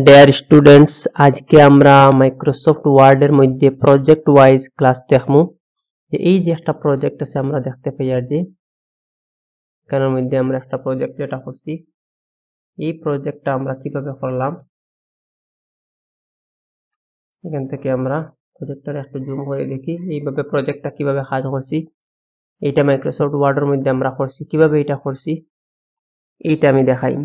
Dear students, আজকে আমরা Microsoft ওয়ার্ডের মধ্যে প্রজেক্ট ওয়াইজ ক্লাস দেখবো। যে এই যে একটা প্রজেক্ট আছে আমরা দেখতে পাই, আর যে এখানের মধ্যে আমরা একটা প্রজেক্ট যেটা করছি, এই প্রজেক্টটা আমরা কিভাবে করলাম, এখান থেকে আমরা প্রজেক্টটা একটু জুম করে দেখি এইভাবে প্রজেক্টটা কিভাবে কাজ করছি। এইটা মাইক্রোসফট ওয়ার্ডের মধ্যে আমরা করছি, কিভাবে এটা করছি এইটা আমি দেখাই।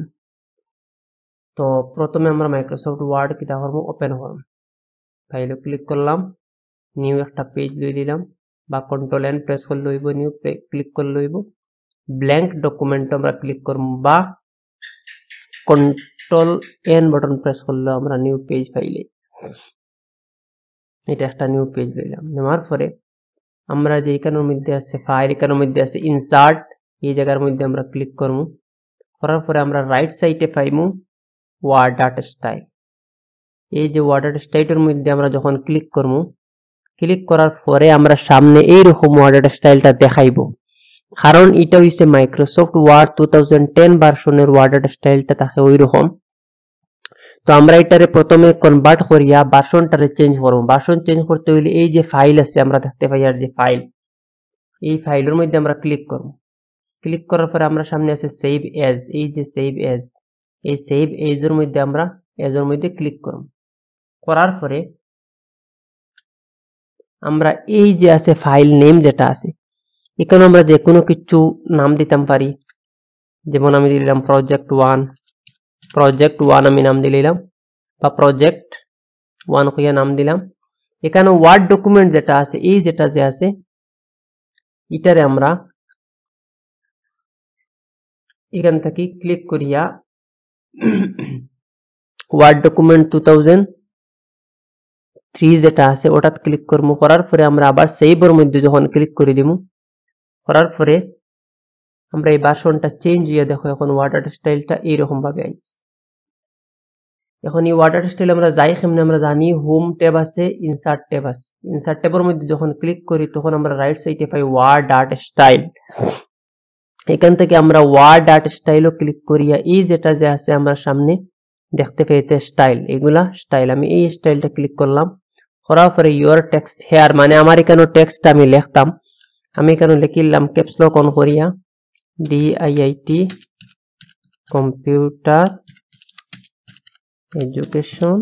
তো প্রথমে আমরা মাইক্রোসফট ওয়ার্ড কিটা করবো, ওপেন করব, ফাইলে ক্লিক করলাম, নিউ একটা পেজ লই দিলাম, বা কন্ট্রোল এন প্রেস করে লইব, নিউ ক্লিক করে লইব, ব্ল্যাঙ্ক ডকুমেন্ট আমরা ক্লিক করব, বা কন্ট্রোল এন বাটন প্রেস করলে আমরা নিউ পেজ পাইলে এটা একটা নিউ পেজ লইলাম। নেওয়ার পরে আমরা যে এখানের মধ্যে আছে ফাইল, এখানের মধ্যে আছে ইনসার্ট, এই জায়গার মধ্যে আমরা ক্লিক করব, করার পরে আমরা রাইট সাইডে পাইমু ওয়ার্ড আর্ট স্টাইল। এই যে ওয়ার্ড আর্ট স্টাইলের মধ্যে আমরা যখন ক্লিক করব, ক্লিক করার পরে আমরা সামনে এইরকম ওয়ার্ড আর্ট স্টাইলটা দেখাইব, কারণ এটা হইছে মাইক্রোসফট ওয়ার্ড 2010 ভার্সনের ওয়ার্ড আর্ট স্টাইলটা থাকে ওই রকম। তো আমরা এটারে প্রথমে কনভার্ট করিয়া ভার্সনটারে চেঞ্জ করব। ভার্সন চেঞ্জ করতে হইলে এই যে ফাইল আছে আমরা দেখতে পাই, আর যে ফাইল, এই ফাইলের মধ্যে আমরা ক্লিক করব। ক্লিক করার পরে আমরা সামনে আছে সেভ এজ, এই যে সেভ এজ, এই সেভ এজের মধ্যে আমরা এজের মধ্যে ক্লিক করব। করার পরে আমরা এই যে আছে ফাইল নেম যেটা আছে, এখানে আমরা যে কোনো কিছু নাম দিতাম পারি। যেমন আমি দিলাম প্রজেক্ট ওয়ান আমি নাম দিলাম, বা প্রজেক্ট ওয়ান কইয়া নাম দিলাম। এখানে ওয়ার্ড ডকুমেন্ট যেটা আছে, এই যেটা যে আছে এটারে আমরা এখান থেকে ক্লিক করিয়া ওয়ার্ড ডকুমেন্ট 2003 যেটা আছে ওটাতে ক্লিক করবো। করার পরে আমরা আবার সেভের মধ্যে যখন ক্লিক করে দিব, করার পরে আমরা এই ভার্সনটা চেঞ্জ হইয়া দেখো এখন ওয়ার্ড আর্ট স্টাইলটা এইরকম ভাবে আইছে। এখন এই ওয়ার্ড আর্ট স্টাইল আমরা যাই কেমনে আমরা জানি, হোম ট্যাব আছে, ইনসার্ট ট্যাব আছে। ইনসার্ট ট্যাবের মধ্যে যখন ক্লিক করি তখন আমরা রাইট সাইডে পাই ওয়ার্ড আর্ট স্টাইল। এখান থেকে আমরা ওয়ার্ড আর্ট স্টাইলও ক্লিক করিয়া এই যেটা যে আছে আমরা সামনে দেখতে পেতে স্টাইল, এগুলা স্টাইল, আমি এই স্টাইলটা ক্লিক করলাম। করার পরে ইউর টেক্সট হেয়ার, মানে আমার এখানে টেক্সট আমি লিখতাম, আমি এখানে লিখিলাম ক্যাপস লক অন করিয়া DIIT কম্পিউটার এডুকেশন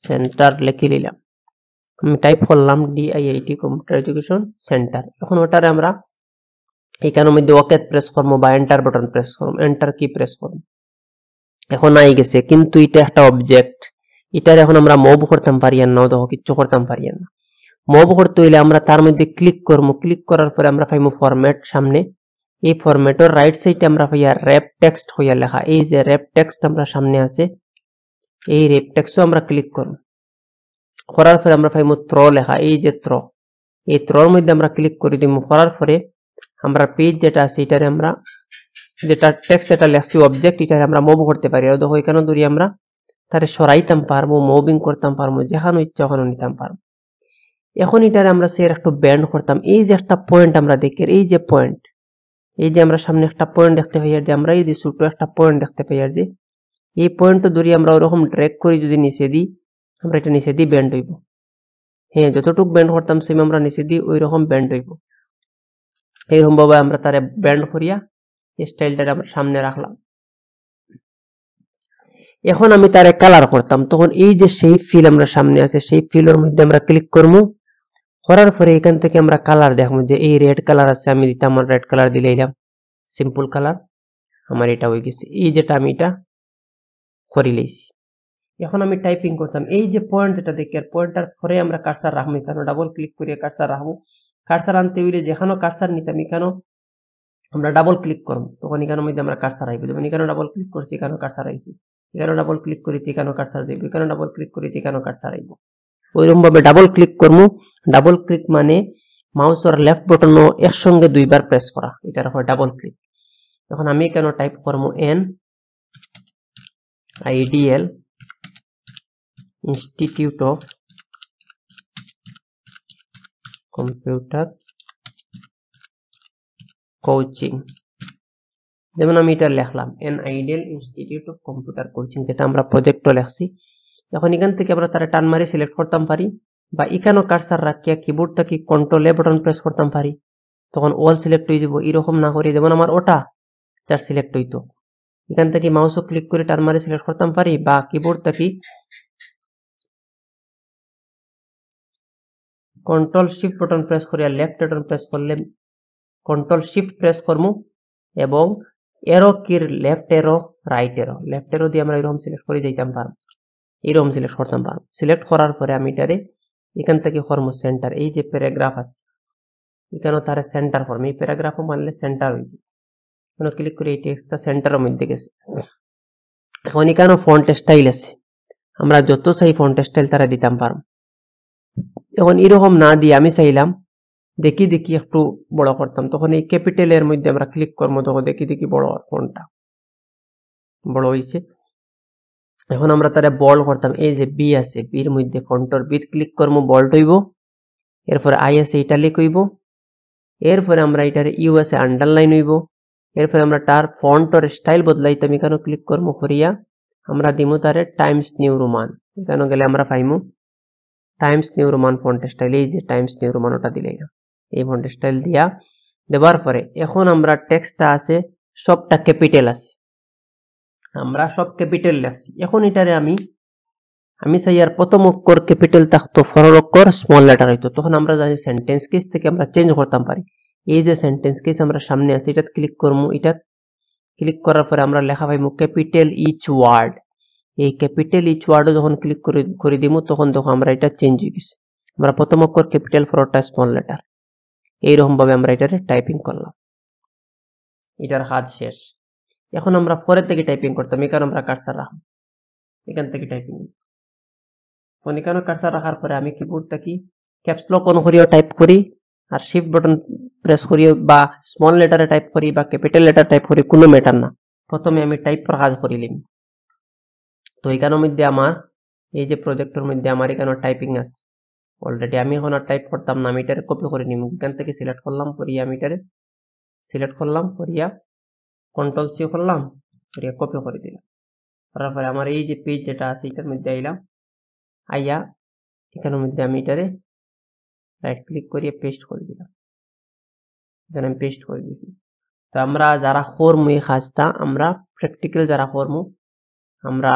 সেন্টার লিখে নিলাম। আমি টাইপ করলাম DIIT কম্পিউটার এডুকেশন সেন্টার। এখন ওটারে আমরা এখানের মধ্যে ওকে প্রেস করবো বা এন্টার বাটন প্রেস করবো, এন্টার কি প্রেস করবো। এখন আই গেছে, কিন্তু এটা একটা অবজেক্ট, এটার এখন আমরা মুভ করতাম পারি না, দেখো কিচ্ছু করতাম পারি না। মুভ করতে হইলে আমরা তার মধ্যে ক্লিক করবো, ক্লিক করার পরে আমরা পাইমু ফরম্যাট সামনে। এই ফরম্যাটের রাইট সাইডে আমরা পাইয়া র্যাপ টেক্সট হইয়া লেখা, এই যে র্যাপ টেক্সট আমরা সামনে আছে, এই র্যাপ টেক্সটও আমরা ক্লিক করব। করার পরে আমরা পাইমু থ্র লেখা, এই যে থ্র, এই থ্রর মধ্যে আমরা ক্লিক করে দিব। করার পরে আমরা পেজ যেটা আছে এটারে আমরা যেটা টেক্সট এটা লেখছি অবজেক্ট, এটারে আমরা মুভ করতে পারি। আর দেখো এখানে ধরি আমরা তারে সরাইতাম পারবো, মুভিং করতাম পারবো, যেখানে ইচ্ছা ওখানে নিতাম পারবো। এখন এটারে আমরা সের একটু ব্যান্ড করতাম, এই যে একটা পয়েন্ট আমরা দেখি, এই যে পয়েন্ট, এই যে আমরা সামনে একটা পয়েন্ট দেখতে পাই, আর যে আমরা এই যে ছোট একটা পয়েন্ট দেখতে পাই, আর যে এই পয়েন্ট ধরি আমরা ওরকম ড্র্যাগ করি যদি নিচে দিই, আমরা এটা নিচে দিই ব্যান্ড হইব। হ্যাঁ, যতটুক ব্যান্ড করতাম সেম আমরা নিচে দিই ওই রকম ব্যান্ড হইব। এইরকম ভাবে আমরা তারে ব্যান্ড করিয়া স্টাইলটা আমরা সামনে রাখলাম। এখন আমি তারে কালার করতাম, তখন এই যে সেই ফিল আমরা সামনে আছে, সেই ফিলের মধ্যে আমরা ক্লিক করবো। করার পরে এখান থেকে আমরা কালার দেখবো, যে এই রেড কালার আছে, আমি দিতাম, আমার রেড কালার দিলাম, সিম্পল কালার আমার এটা হয়ে গেছে। এই যেটা আমি এটা করে লইছি। এখন আমি টাইপিং করতাম, এই যে পয়েন্ট যেটা দেখি, আর পয়েন্টার পরে আমরা কার্সার রাখবো, এখানে ডাবল ক্লিক করে কার্সার রাখবো। কার্সার আনতে হইলে যেখানে কার্সার নিতাম এখানেও আমরা ডাবল ক্লিক করবো, তখন এখানের মধ্যে আমরা কার্সার আইব। যেমন এখানে ডাবল ক্লিক করছি, এখানেও কার্সার আইছি, এখানে ডাবল ক্লিক করি এখানেও কার্সার দেব, এখানে ডাবল ক্লিক করি এখানেও কার্সার আইব। ওইরকম ভাবে ডাবল ক্লিক করবো। ডাবল ক্লিক মানে মাউসের লেফট বাটনও একসঙ্গে দুইবার প্রেস করা, এটার হয় ডাবল ক্লিক। এখন আমি এখানে টাইপ করবো NIDL institute of computer coaching যেমন আমি এটা লিখলাম N ideal institute of computer coaching, যেটা আমরা প্রজেক্টও লিখছি। এখন এখান থেকে আমরা তারা টান মারি সিলেক্ট করতাম পারি, বা এখানেও কার্সার রাখিয়া কিবোর্ড থেকে কন্ট্রোল এ বাটন প্রেস করতাম পারি, তখন অল সিলেক্ট হয়ে যাব। এরকম না করে যেমন আমার ওটা যার সিলেক্ট হইতো, এখান থেকে মাউসও ক্লিক করে টান মারি সিলেক্ট করতাম পারি, বা কিবোর্ড থেকে কন্ট্রোল শিফট বাটন প্রেস করে লেফট বাটন প্রেস করলে কন্ট্রোল শিফট প্রেস করবো এবং এরো কির লেফট এরো রাইট এরো, লেফট এরো দিয়ে আমরা এরকম সিলেক্ট করে যাইতাম পারবো, এরকম সিলেক্ট করতাম পারবো। সিলেক্ট করার পরে আমি এটারে এখান থেকে ফর্ম সেন্টার, এই যে প্যারাগ্রাফ আছে এখানেও তার সেন্টার ফর্ম, এই প্যারাগ্রাফও মানলে সেন্টার হয়েছে, এখানে ক্লিক করে এই টেক্সটটা সেন্টারের মধ্যে গেছে। এখন এখানেও ফন্ট স্টাইল আছে, আমরা যত চাই ফন্ট স্টাইল তারা দিতাম পারবো। এখন এরকম না দিয়ে আমি চাইলাম দেখি দেখি একটু বড় করতাম, তখন এই ক্যাপিটালের মধ্যে আমরা ক্লিক করবো, তখন দেখি দেখি বড় ফন্টটা বড় হয়েছে। এখন আমরা তারা বল্ড করতাম, এই যে বি আছে বির মধ্যে ফন্টর বি ক্লিক করবো, বল্ড হইব। এরপরে আই আছে ইটালিক হইব। এরপরে আমরা এটার ইউ আছে আন্ডারলাইন হইব। এরপরে আমরা তার ফন্টর স্টাইল বদলাইতাম, এখানে ক্লিক করবো করিয়া আমরা দিমু তারে টাইমস নিউ রোমান, এখানে গেলে আমরা পাইমু Times New Roman font style, এই যে টাইমস নিউ রোমান ওটা দিলে এই ফন্ট স্টাইল দিয়া দেওয়ার পরে এখন আমরা টেক্সটটা আছে সবটা ক্যাপিটাল আছে, আমরা সব ক্যাপিটাল লেখছি। এখন এটারে আমি চাই আর প্রথম অক্ষর ক্যাপিটাল থাকতো, পরের অক্ষর স্মল লেটার হইতো, তখন আমরা জানি সেন্টেন্স কেস থেকে আমরা চেঞ্জ করতাম পারি। এই যে সেন্টেন্স কেস আমরা সামনে আছে এটা ক্লিক করবো, এটা ক্লিক করার পরে আমরা লেখা পাইমু ক্যাপিটাল ইচ ওয়ার্ড। এই ক্যাপিটাল ইচ ওয়ার্ডও যখন ক্লিক করে দিব তখন দেখো আমরা এটা চেঞ্জ হয়ে গেছে, আমরা প্রথম অক্ষর ক্যাপিটাল পরেরটা স্মল লেটার, এইরকম ভাবে আমরা এটারে টাইপিং করলাম। এটার কাজ শেষ। এখন আমরা পরের থেকে টাইপিং করতাম, এখানে আমরা কার্সার রাখবো, এখান থেকে টাইপিং এখানে কার্সার রাখার পরে আমি কিবোর্ড থেকে ক্যাপস লক অন করিও টাইপ করি, আর শিফট বাটন প্রেস করি, বা স্মল লেটারে টাইপ করি বা ক্যাপিটাল লেটার টাইপ করি, কোনো ম্যাটার না, প্রথমে আমি টাইপ করা কাজ করিলাম। তো এখানের মধ্যে আমার এই যে প্রজেক্টের মধ্যে আমার এখানে টাইপিং আছে অলরেডি, আমি এখন আর টাইপ করতাম না, আমি এটারে কপি করে নিব, এখান থেকে সিলেক্ট করলাম করিয়া আমি এটারে সিলেক্ট করলাম করিয়া কন্ট্রোল সি করলাম করিয়া কপি করে দিলাম। করার পরে আমার এই যে পেজ যেটা আছে এটার মধ্যে আইলাম, আইয়া এখানের মধ্যে আমি এটারে রাইট ক্লিক করিয়ে পেস্ট করে দিলাম, এখানে আমি পেস্ট করে দিয়েছি। তো আমরা যারা করমু এই কাজটা, আমরা প্র্যাকটিক্যাল যারা করমু আমরা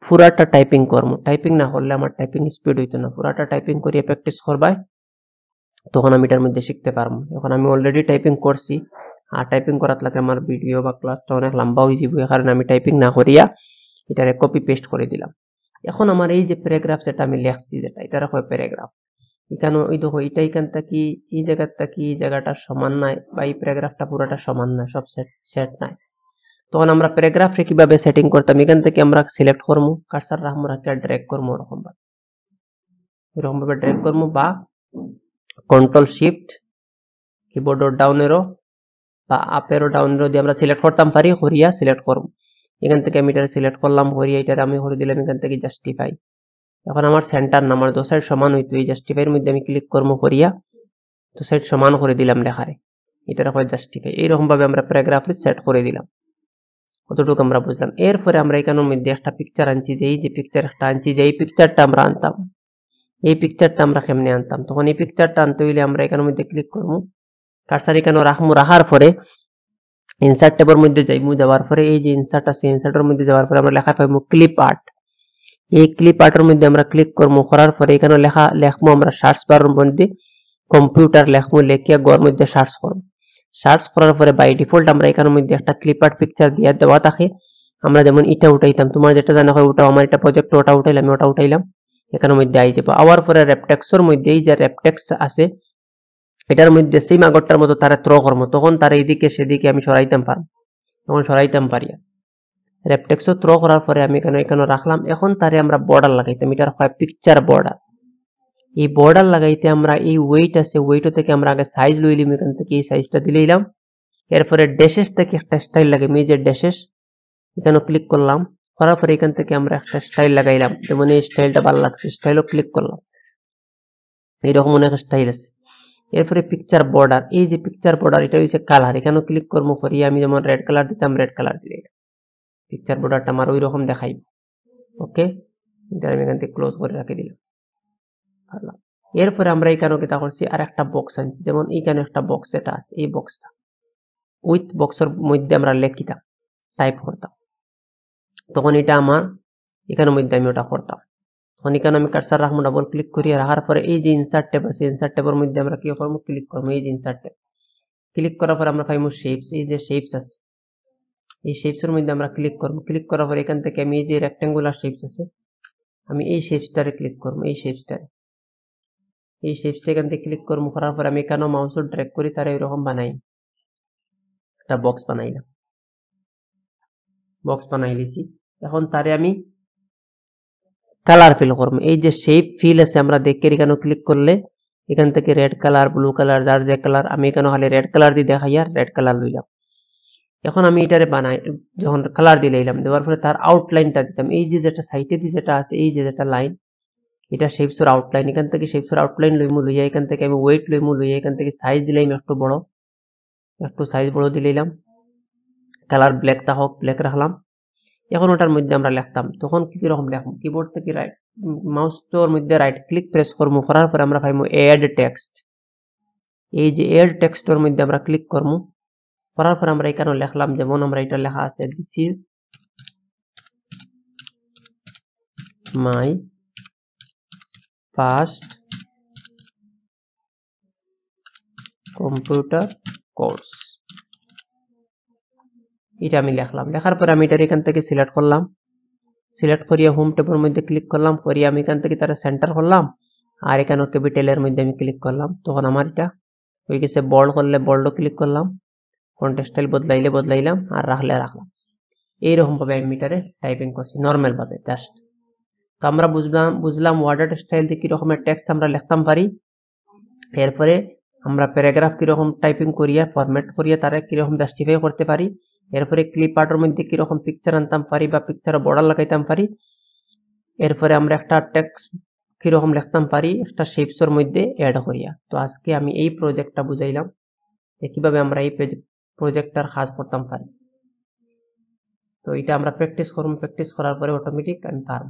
পুরাটা টাইপিং করবো, টাইপিং না করলে আমার টাইপিং স্পিড হইতো না, পুরাটা টাইপিং করিয়ে প্র্যাকটিস করবাই, তখন আমি এটার মধ্যে শিখতে পারবো। এখন আমি অলরেডি টাইপিং করছি, আর টাইপিং করার লাগে আমার ভিডিও বা ক্লাসটা অনেক লম্বা হয়ে যাবে, এই কারণে আমি টাইপিং না করিয়া এটারে কপি পেস্ট করে দিলাম। এখন আমার এই যে প্যারাগ্রাফ যেটা আমি লিখছি, যেটা এটা হয় প্যারাগ্রাফ, এখানে ওই দেখো এটা এখান থেকে এই জায়গার থেকে এই জায়গাটা সমান নাই, বা এই প্যারাগ্রাফটা পুরোটা সমান না, সব সেট নাই, তখন আমরা প্যারাগ্রাফে কিভাবে সেটিং করতাম, এখান থেকে আমরা সিলেক্ট করবো, কার্সার রাখবো, রাখিয়া ড্র্যাগ করবো, এরকম ভাবে ড্র্যাগ করবো, বা কন্ট্রোল শিফট কিবোর্ড ডাউন এরো বা আপ এরো ডাউন এরো দিয়ে আমরা সিলেক্ট করতাম পারি, করিয়া সিলেক্ট করবো। এখান থেকে আমি এটা সিলেক্ট করলাম, করিয়া এটা আমি করে দিলাম এখান থেকে জাস্টিফাই। এখন আমার সেন্টার না, আমার দো সাইড সমান হইতো, এই জাস্টিফাইয়ের মধ্যে আমি ক্লিক করবো, করিয়া দো সাইড সমান করে দিলাম লেখারে, এটা হয় জাস্টিফাই। এইরকম ভাবে আমরা প্যারাগ্রাফে সেট করে দিলাম, কতটুকু আমরা বুঝলাম। এরপরে আমরা এখানের মধ্যে একটা পিকচার আনছি, যে এই যে পিকচার একটা আনছি, যে এই পিকচারটা আমরা আনতাম, এই পিকচারটা আমরা কেমনে আনতাম, তখন এই পিকচারটা আনতে হইলে আমরা এখানের মধ্যে ক্লিক করবো, কার্সার এখানে রাখবো, রাখার পরে ইনসার্ট ট্যাবের মধ্যে যাইবো, যাওয়ার পরে এই যে ইনসার্ট আছে ইনসার্টের মধ্যে যাওয়ার পরে আমরা লেখা পাইবো ক্লিপ আর্ট, এই ক্লিপ আর্টের মধ্যে আমরা ক্লিক করবো, করার পরে এখানে লেখবো আমরা সার্চ বারের মধ্যে কম্পিউটার লেখবো, লেখিয়া গড় মধ্যে সার্চ করবো, সার্চ করার পরে বাই ডিফল্ট আমরা এখানের মধ্যে একটা ক্লিপ আর্ট পিকচার দিয়ে দেওয়া থাকে, আমরা যেমন এটা উঠাইতাম, তোমার যেটা জানা হয় ওটা, আমার এটা প্রজেক্ট ওটা উঠাইলাম, ওটা উঠাইলাম, এখানের মধ্যে আই যাবো। আওয়ার পরে রেপটেক্সের মধ্যে এই যে রেপটেক্স আছে এটার মধ্যে সেম আগরটার মতো তারা থ্রো করবো, তখন তার এইদিকে সেদিকে আমি সরাইতাম পারবো, তখন সরাইতাম পারি। রেপটেক্সও থ্রো করার পরে আমি এখানে রাখলাম। এখন তারে আমরা বর্ডার লাগাইতাম, এটার হয় পিকচার বর্ডার। এই বর্ডার লাগাইতে আমরা এই ওয়েট আছে, ওয়েট থেকে আমরা আগে সাইজ লইলাম, এখান থেকে এই সাইজটা দিলাম। এরপরে ড্যাশেস থেকে একটা স্টাইল লাগাই, এই যে ড্যাশেস এখানে ক্লিক করলাম, করার পরে এখান থেকে আমরা একটা স্টাইল লাগাইলাম, যেমন এই স্টাইলটা ভালো লাগছে, স্টাইলও ক্লিক করলাম, এইরকম অনেক স্টাইল আছে। এরপরে পিকচার বর্ডার, এই যে পিকচার বর্ডার এটা হচ্ছে কালার, এখানেও ক্লিক করবো করিয়া আমি যেমন রেড কালার দিতাম রেড কালার দিলে পিকচার বর্ডারটা আমার ওই রকম দেখাইব। ওকে, এটা আমি এখান থেকে ক্লোজ করে রাখি দিলাম। এরপরে আমরা এখানে যেটা করছি আর একটা বক্স আনছি, যেমন এইখানে একটা বক্স এটা আছে, এই বক্সটা উইথ বক্সের মধ্যে আমরা লিখিতাম টাইপ করতাম, তখন এটা আমার এখানের মধ্যে আমি ওটা করতাম। তখন এখানে আমি কার্সার রাখবো, ডাবল ক্লিক করি, রাখার পরে এই যে ইনসার্ট ট্যাব আছে ইনসার্ট ট্যাবের মধ্যে আমরা কি করবো ক্লিক করবো, এই যে ইনসার্ট ট্যাব ক্লিক করার পরে আমরা পাইবো শেপস, এই যে শেপস আছে এই শেপস এর মধ্যে আমরা ক্লিক করবো, ক্লিক করার পরে এখান থেকে আমি এই যে রেক্টেঙ্গুলার শেপস আছে আমি এই শেপসটারে ক্লিক করবো, এই শেপসটা এখান থেকে ক্লিক করবো, করার পরে আমি এখানেও মাউসও ড্র্যাগ করি তারা এরকম বানাই একটা বক্স বানাইলাম, বক্স বানাই দিছি। এখন তারে আমি কালার ফিল করবো, এই যে শেপ ফিল আছে আমরা দেখে এখানে ক্লিক করলে এখান থেকে রেড কালার ব্লু কালার যার যে কালার, আমি এখানে খালি রেড কালার দিয়ে দেখাই আর রেড কালার লইলাম। এখন আমি এটারে বানাই, যখন কালার দিলাম দেওয়ার পরে তার আউটলাইনটা দিতাম, এই যে যেটা সাইটে দিয়ে যেটা আছে এই যে যেটা লাইন এটা শেপসের আউটলাইন, এখান থেকে শেপসের আউটলাইন লইমু, লইয়া এখান থেকে আমি ওয়েট লইমু, লইয়া এখান থেকে সাইজ দিলাম একটু বড়, একটু সাইজ বড় দিলাম, কালার ব্ল্যাক তা হোক ব্ল্যাক রাখলাম। এখন ওটার মধ্যে আমরা লিখতাম, তখন কি রকম লিখবো, কিবোর্ড থেকে রাইট মাউস তোর মধ্যে রাইট ক্লিক প্রেস করবো, করার পরে আমরা পাইবো এড টেক্সট, এই যে এড টেক্সটের মধ্যে আমরা ক্লিক করবো, করার পরে আমরা এখানে লিখলাম, যেমন আমরা এটা লেখা আছে this is my first computer course, এটা আমি লিখলাম। লেখার পরে আমি এটা এখান থেকে সিলেক্ট করলাম, সিলেক্ট করিয়া হোম ট্যাবের মধ্যে ক্লিক করলাম, করিয়া আমি এখান থেকে তারা সেন্টার করলাম আর এখানে ক্যাপিটালের মধ্যে আমি ক্লিক করলাম, তখন আমার এটা হয়ে গেছে। বোল্ড করলে বোল্ডও ক্লিক করলাম, কন্টেক্সট স্টাইল বদলাইলে বদলাইলাম আর রাখলে রাখলাম। এইরকম ভাবে আমি মিটারে টাইপিং করছি নর্মাল ভাবে জাস্ট। তো আমরা বুঝলাম ওয়ার্ড স্টাইল দিয়ে কিরকম টেক্সট আমরা লিখতাম পারি, এরপরে আমরা প্যারাগ্রাফ কিরকম টাইপিং করিয়া ফরম্যাট করিয়া তারা কিরকম জাস্টিফাই করতে পারি, এরপরে ক্লিপ আর্টের মধ্যে কিরকম পিকচার আনতাম পারি বা পিকচার বর্ডার লাগাইতাম পারি, এরপরে আমরা একটা টেক্সট কিরকম লিখতাম পারি একটা শেপসের মধ্যে অ্যাড করিয়া। তো আজকে আমি এই প্রজেক্টটা বুঝাইলাম যে কিভাবে আমরা এই প্রজেক্টটার কাজ করতাম পারি। তো এটা আমরা প্র্যাকটিস করব, প্র্যাকটিস করার পরে অটোমেটিক আমি পারব।